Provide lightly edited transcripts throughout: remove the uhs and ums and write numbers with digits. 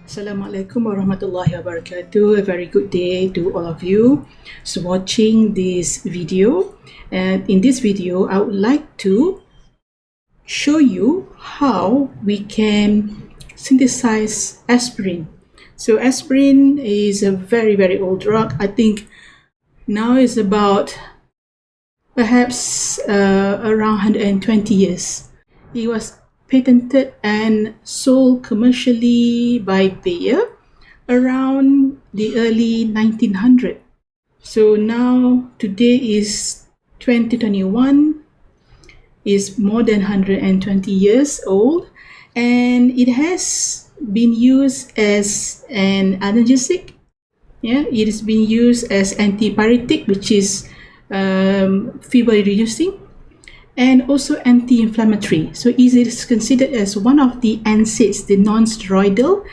Assalamualaikum warahmatullahi wabarakatuh. A very good day to all of you so watching this video. And in this video, I would like to show you how we can synthesize aspirin. So aspirin is a very old drug. I think now is about perhaps around 120 years. It was patented and sold commercially by Bayer around the early 1900s. So now today is 2021, is more than 120 years old, and it has been used as an analgesic. It is being used as antipyretic, which is fever reducing, and also anti-inflammatory. So it is considered as one of the NSAIDs, the non-steroidal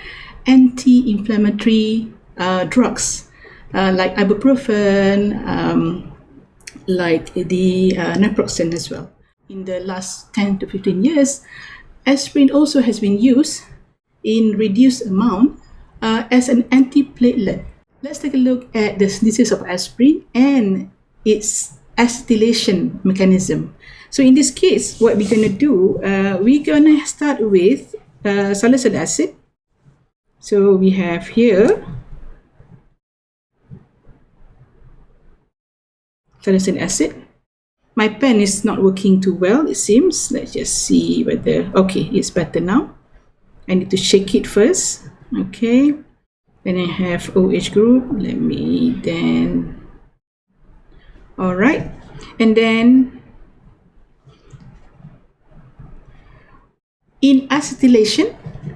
anti-inflammatory drugs, like ibuprofen, like the naproxen as well. In the last 10 to 15 years, aspirin also has been used in reduced amount as an anti-platelet. Let's take a look at the synthesis of aspirin and its acetylation mechanism. So in this case, what we're going to do, we're going to start with salicylic acid. So we have here salicylic acid. My pen is not working too well, it seems. Let's just see whether, okay, it's better now. I need to shake it first. Okay. Then I have OH group. Let me then, all right. And then in acetylation,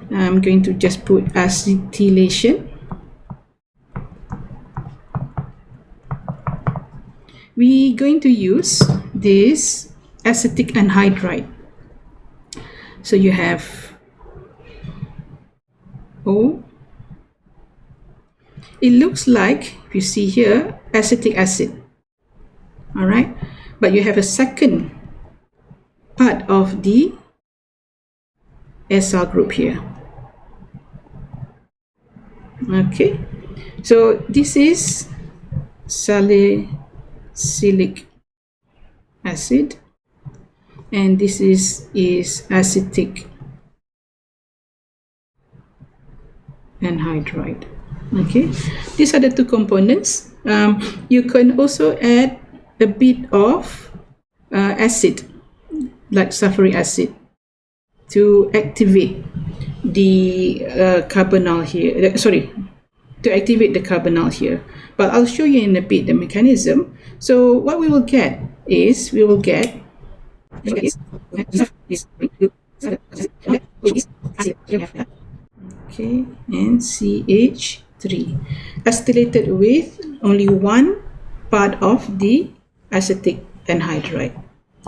I'm going to just put acetylation. We're going to use this acetic anhydride. So you have O. It looks like, if you see here, acetic acid. All right, but you have a second part of the SR group here. Okay, so this is salicylic acid, and this is acetic anhydride. Okay, these are the two components. You can also add a bit of acid, like sulfuric acid, to activate the carbonyl here. To activate the carbonyl here. But I'll show you in a bit the mechanism. So what we will get is okay, and CH3 acetylated with only one part of the acetic anhydride.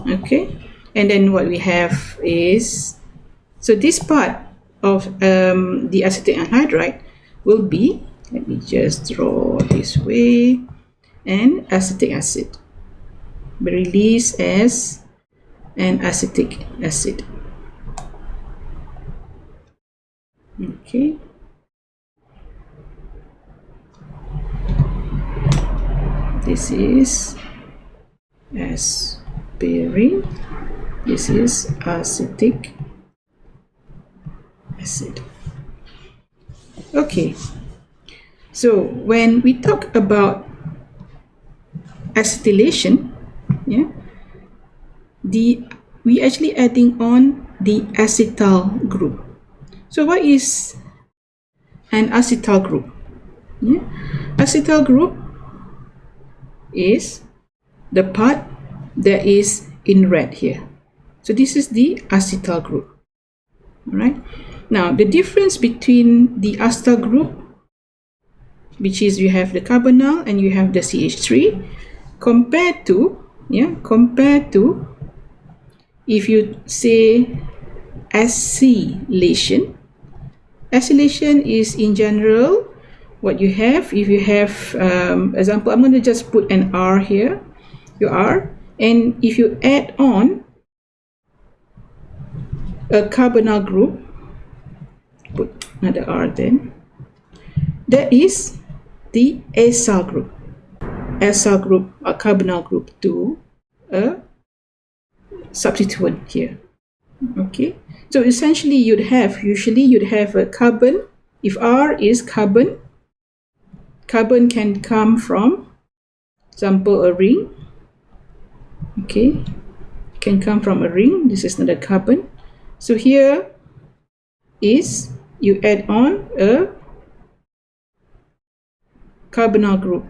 Okay, and then what we have is, so this part of the acetic anhydride will be, let me just draw this way, and acetic acid be released as an acetic acid. Okay, this is aspirin, this is acetic acid. Okay, so when we talk about acetylation, we actually adding on the acetyl group. So what is an acetyl group? Acetyl group is the part that is in red here. So this is the acetyl group. All right. Now the difference between the acetyl group, which is you have the carbonyl and you have the CH3, compared to if you say acylation. Acylation is in general what you have. If you have example, I'm going to just put an R here, your R, and if you add on a carbonyl group, put another R then, That is the acyl group. Acyl group or carbonyl group to a substituent here. Okay, so essentially usually you'd have a carbon. If R is carbon, carbon can come from, example, a ring. Okay, can come from a ring. This is not a carbon. So here is you add on a carbonyl group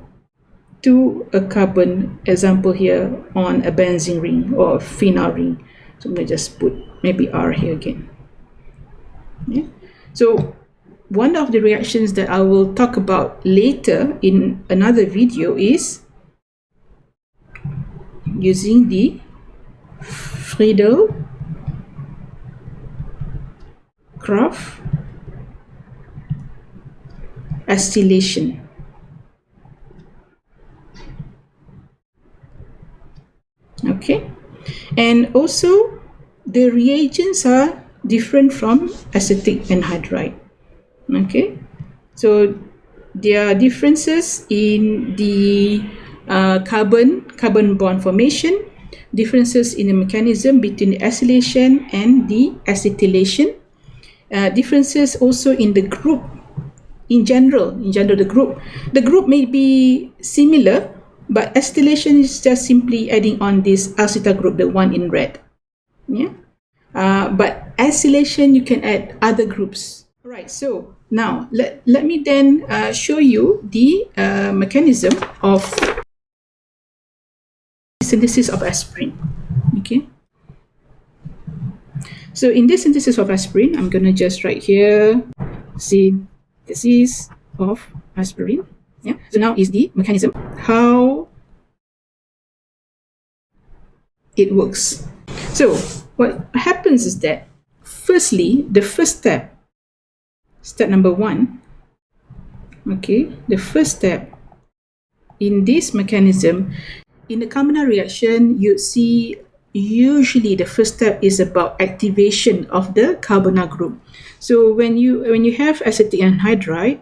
to a carbon, example here on a benzene ring or a phenol ring. So I'm going to just put maybe R here again. Yeah. So one of the reactions that I will talk about later in another video is using the Friedel-Crafts acylation. Okay, and also the reagents are different from acetic anhydride. Okay, so there are differences in the carbon bond formation, differences in the mechanism between the acylation and the acetylation, differences also in the group. In general, the group may be similar, but acetylation is just simply adding on this acetyl group, the one in red. Yeah, but acylation you can add other groups. All right, so now let me then show you the mechanism of synthesis of aspirin. Okay, so in this synthesis of aspirin, I'm going to just write here synthesis of aspirin. Yeah, so now is the mechanism, how it works. So what happens is that firstly, the first step number 1, okay, the first step in this mechanism, in the carbonyl reaction, you see usually the first step is about activation of the carbonyl group. So when you have acetic anhydride,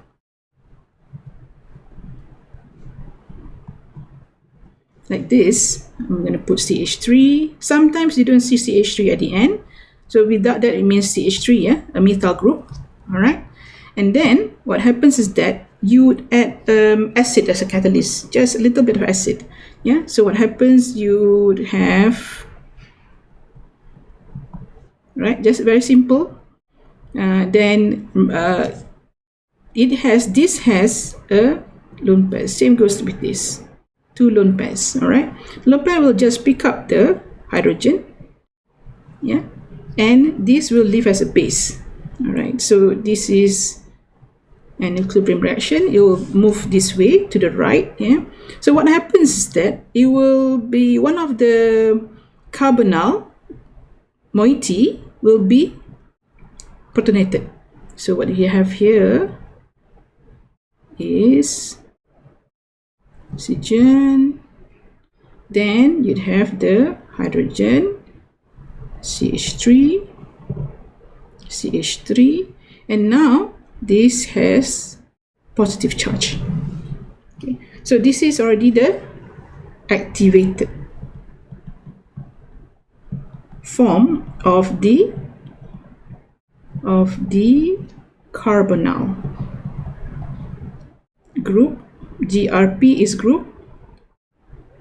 like this, I'm going to put CH3. Sometimes you don't see CH3 at the end. So without that, it means CH3, yeah, a methyl group. All right. And then what happens is that you would add acid as a catalyst, just a little bit of acid. Yeah. So what happens, you would have, right, just very simple. Then this has a lone pair. Same goes with this. 2 lone pairs. All right, lone pair will just pick up the hydrogen, yeah, and this will leave as a base. All right, so this is an equilibrium reaction. It will move this way to the right. Yeah, so what happens is that it will be one of the carbonyl moiety will be protonated. So what you have here is oxygen, then you'd have the hydrogen, CH3, and now this has positive charge. Okay. So this is already the activated form of the carbonyl group. GRP is group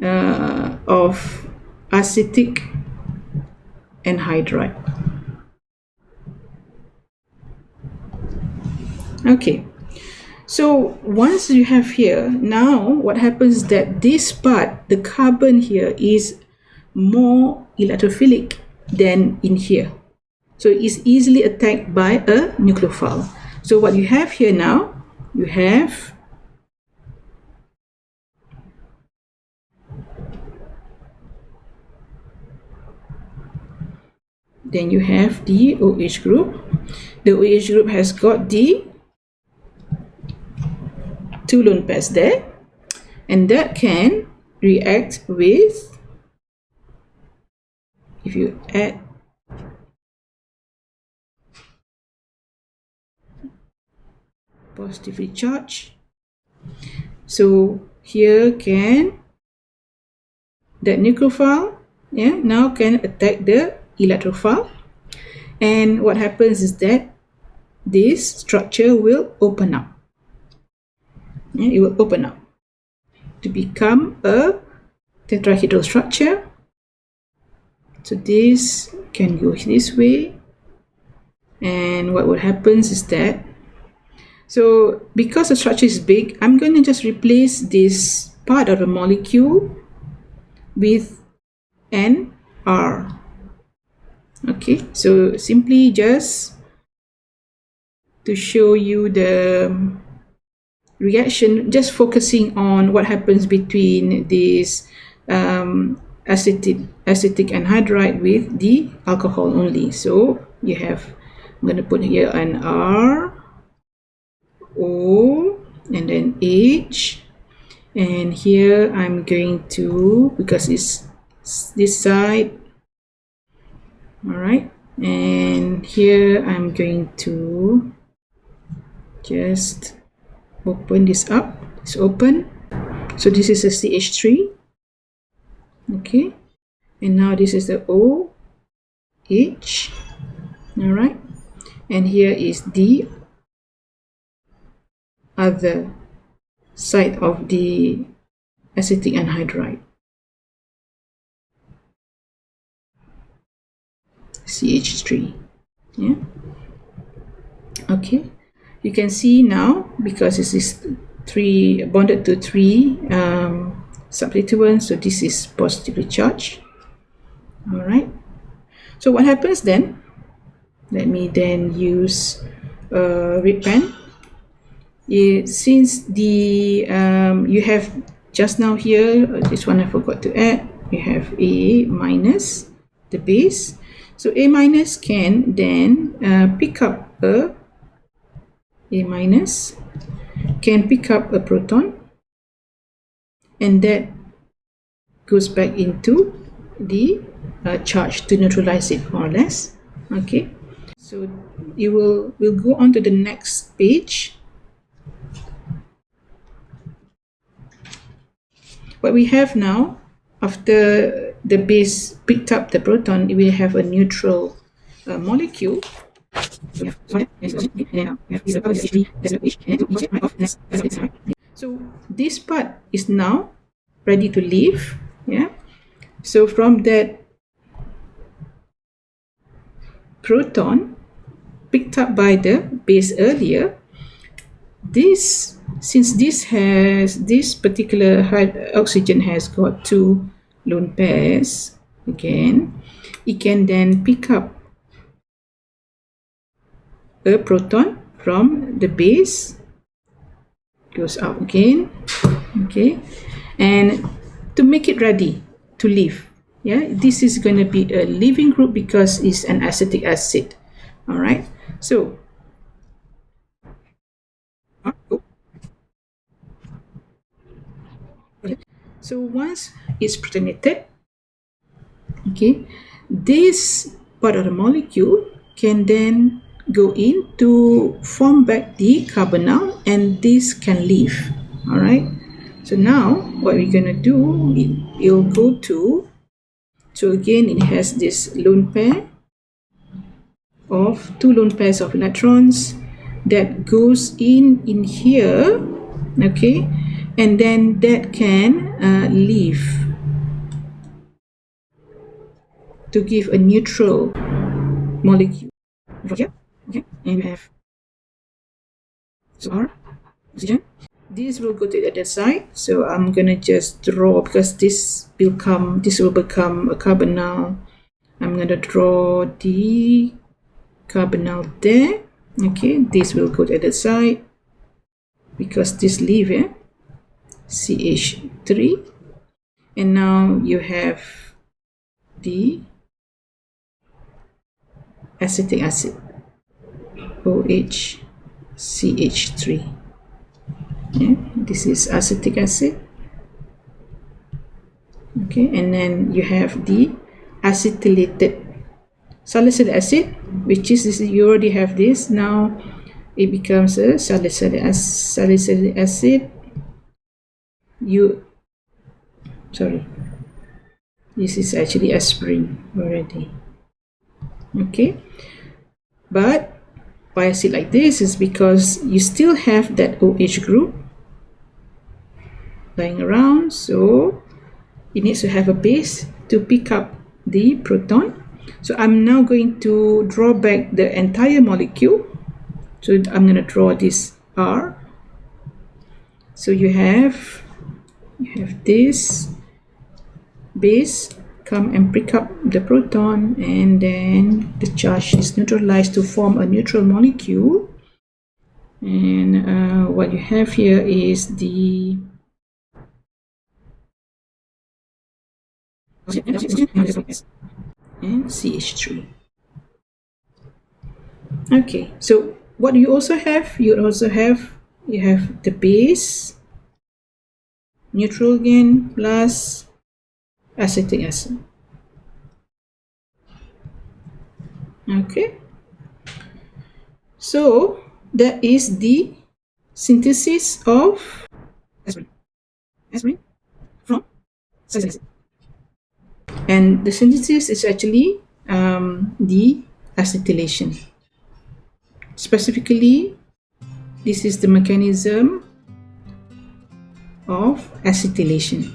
of acetic anhydride. Okay, so once you have here, now what happens is that this part, the carbon here, is more electrophilic than in here. So it's easily attacked by a nucleophile. So what you have here now, you have then you have the OH group. The OH group has got the 2 lone pairs there, and that can react with, if you add positively charged. So here that nucleophile now can attack the electrophile, and what happens is that this structure will open up. It will open up to become a tetrahedral structure. So this can go this way, and what will happen is that, so because the structure is big, I'm going to just replace this part of the molecule with an R. Okay, so simply just to show you the reaction, just focusing on what happens between this acetic anhydride with the alcohol only. So you have, I'm going to put here an R, O, and then H, and here I'm going to, because it's this side, all right, and here I'm going to just open this up. It's open, so this is a CH3, okay, and now this is the OH, all right, and here is the other side of the acetic anhydride, CH3. Yeah, okay, you can see now, because this is three bonded to three substituents, so this is positively charged. All right, so what happens then, let me then use a red pen. Since the you have just now here, this one I forgot to add, you have A minus, the base, so A minus can then pick up a minus can pick up a proton, and that goes back into the charge to neutralize it, more or less. Okay, so we'll go on to the next page. What we have now, after the base picked up the proton, we have a neutral molecule. So this part is now ready to leave. Yeah. So from that proton picked up by the base earlier, since this particular oxygen has got two lone pairs, again, it can then pick up a proton from the base, goes out again, okay, and to make it ready to leave. Yeah, this is going to be a leaving group because it's an acetic acid. All right, so once it's protonated, okay, this part of the molecule can then go in to form back the carbonyl, and this can leave. All right, so now what we're going to do, it'll go to, so again it has this lone pair of two lone pairs of electrons that goes in here, okay, and then that can leave to give a neutral molecule. Okay, and we have, so R, oxygen. This will go to the other side, so I'm gonna just draw, because this will become a carbonyl. I'm gonna draw the carbonyl there. Okay, this will go to the other side because this leave here, CH3, and now you have the acetic acid, OH, CH3. Yeah, this is acetic acid. Okay, and then you have the acetylated salicylic acid, which is this, you already have this. Now it becomes a salicylic acid. This is actually aspirin already. Okay, but why I say like this is because you still have that OH group lying around, so it needs to have a base to pick up the proton. So I'm now going to draw back the entire molecule. So I'm going to draw this R. So you have this base come and pick up the proton, and then the charge is neutralized to form a neutral molecule. And what you have here is the and CH3. Okay, so what do you also have? You have the base, neutral again, plus acetic acid. Okay, so that is the synthesis of aspirin from salicylic acid. And the synthesis is actually the acetylation. Specifically, this is the mechanism of acetylation.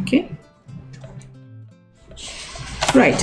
Okay, right.